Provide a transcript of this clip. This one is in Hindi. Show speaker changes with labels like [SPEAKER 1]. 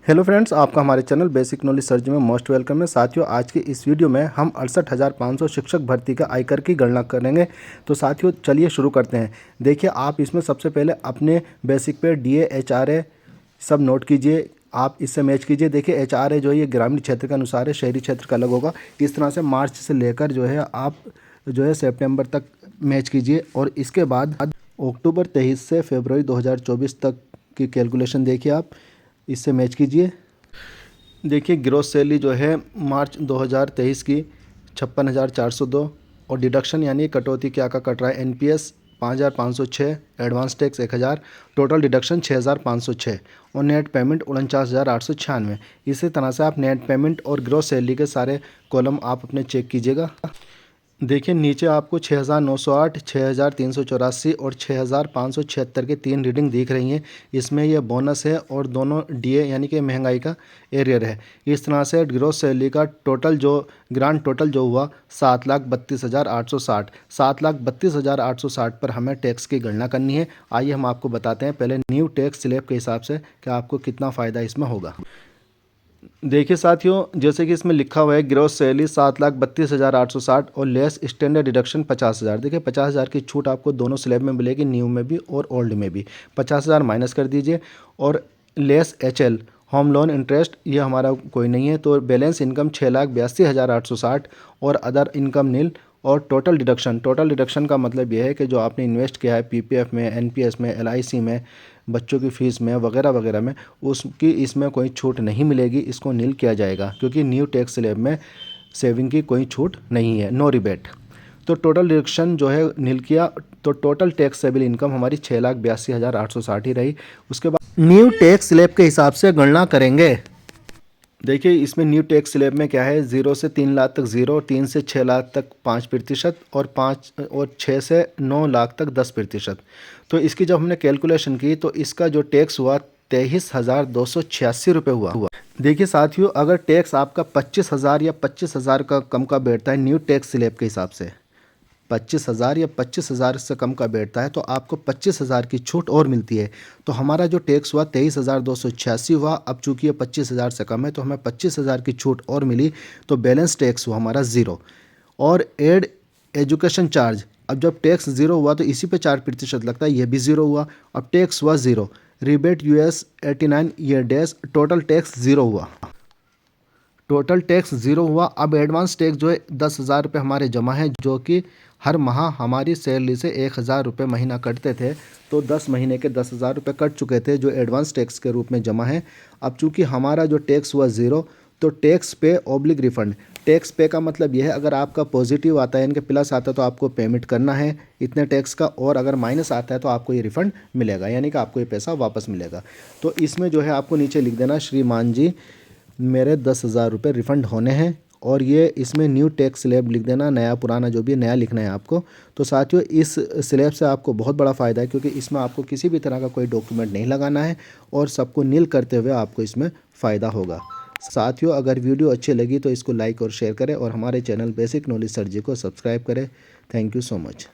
[SPEAKER 1] हेलो फ्रेंड्स, आपका हमारे चैनल बेसिक नॉलेज सर्च में मोस्ट वेलकम है। साथियों, आज की इस वीडियो में हम 68,500 शिक्षक भर्ती का आयकर की गणना करेंगे। तो साथियों चलिए शुरू करते हैं। देखिए, आप इसमें सबसे पहले अपने बेसिक पे डीए एचआरए सब नोट कीजिए, आप इससे मैच कीजिए। देखिए, एचआरए जो है ये ग्रामीण क्षेत्र के अनुसार है, शहरी क्षेत्र का अलग होगा। इस तरह से मार्च से लेकर जो है आप जो है सितंबर तक मैच कीजिए, और इसके बाद अक्टूबर 23 से फरवरी 2024 तक की कैलकुलेशन देखिए, आप इससे मैच कीजिए। देखिए, ग्रॉस सैलरी जो है मार्च 2023 की 56,402, और डिडक्शन यानी कटौती क्या का कट रहा है। NPS 5,506, advance tax 1,000, total deduction 6,506, और नेट पेमेंट 49,896। इसी तरह से आप नेट पेमेंट और ग्रॉस सैलरी के सारे कॉलम आप अपने चेक कीजिएगा। देखिए, नीचे आपको 6,908, 6,384 और 6,576 की 3 रीडिंग दिख रही हैं। इसमें ये बोनस है और दोनों डीए यानी कि महंगाई का एरियर है। इस तरह से ग्रॉस सैलरी का टोटल जो ग्रांड टोटल जो हुआ 7,32,860, 7,32,860 पर हमें टैक्स की गणना करनी है। आइए हम आपको बताते हैं पहले न्यू टैक्स स्लैब के हिसाब से कि आपको कितना फ़ायदा इसमें होगा। देखिए साथियों, जैसे कि इसमें लिखा हुआ है ग्रॉस सैलरी 7,32,860 और लेस स्टैंडर्ड डिडक्शन 50,000। देखिए, 50,000 की छूट आपको दोनों स्लैब में मिलेगी, न्यू में भी और ओल्ड में भी। 50,000 माइनस कर दीजिए, और less HL home loan interest ये हमारा कोई नहीं है, तो बैलेंस इनकम 6,82,860 और अदर इनकम नील। और टोटल डिडक्शन का मतलब यह है कि जो आपने इन्वेस्ट किया है पीपीएफ में, एनपीएस में, एलआईसी में, बच्चों की फ़ीस में वगैरह वगैरह में, उसकी इसमें कोई छूट नहीं मिलेगी, इसको नील किया जाएगा, क्योंकि न्यू टैक्स स्लैब में सेविंग की कोई छूट नहीं है, नो रिबेट। तो टोटल डिडक्शन जो है नील किया, तो टोटल टैक्सेबल इनकम हमारी 6,82,860 ही रही। उसके बाद न्यू टैक्स स्लैब के हिसाब से गणना करेंगे। देखिए, इसमें न्यू टैक्स स्लैब में क्या है, 0 से 3 लाख तक 0, 3 से 6 लाख तक 5%, और 6 से 9 लाख तक 10%। तो इसकी जब हमने कैलकुलेशन की तो इसका जो टैक्स हुआ 23,286 रुपये हुआ। देखिए साथियों, अगर टैक्स आपका 25,000 या 25,000 का कम का बैठता है न्यू टैक्स स्लैब के हिसाब से, 25,000 या 25,000 से कम का बैठता है, तो आपको 25,000 की छूट और मिलती है। तो हमारा जो टैक्स हुआ 23,286 हुआ। अब चूंकि ये 25,000 से कम है तो हमें 25,000 की छूट और मिली, तो बैलेंस टैक्स हुआ हमारा 0। और एड एजुकेशन चार्ज, अब जब टैक्स 0 हुआ तो इसी पे 4% लगता है, ये भी 0 हुआ। अब टैक्स हुआ 0। Rebate US 89 year dash, total tax 0 हुआ। टोटल टैक्स 0 हुआ। अब एडवांस टैक्स जो है 10,000 रुपये हमारे जमा है, जो कि हर माह हमारी सैलरी से 1,000 रुपये महीना कटते थे। तो 10 महीने के 10,000 रुपये कट चुके थे, जो एडवांस टैक्स के रूप में जमा है। अब चूंकि हमारा जो टैक्स हुआ 0, तो टैक्स पे ऑब्लिक रिफंड। टैक्स पे का मतलब यह है, अगर आपका पॉजिटिव आता है, इनके प्लस आता है, तो आपको पेमेंट करना है इतने टैक्स का, और अगर माइनस आता है तो आपको ये रिफंड मिलेगा, यानी कि आपको ये पैसा वापस मिलेगा। तो इसमें जो है आपको नीचे लिख देना, श्रीमान जी मेरे 10,000 रुपये रिफ़ंड होने हैं, और ये इसमें न्यू टैक्स स्लैब लिख देना, नया पुराना जो भी है नया लिखना है आपको। तो साथियों, इस स्लैब से आपको बहुत बड़ा फ़ायदा है, क्योंकि इसमें आपको किसी भी तरह का कोई डॉक्यूमेंट नहीं लगाना है, और सबको नील करते हुए आपको इसमें फ़ायदा होगा। साथियों, अगर वीडियो अच्छी लगी तो इसको लाइक और शेयर करें, और हमारे चैनल बेसिक नॉलेज सर जी को सब्सक्राइब करें। Thank you so much.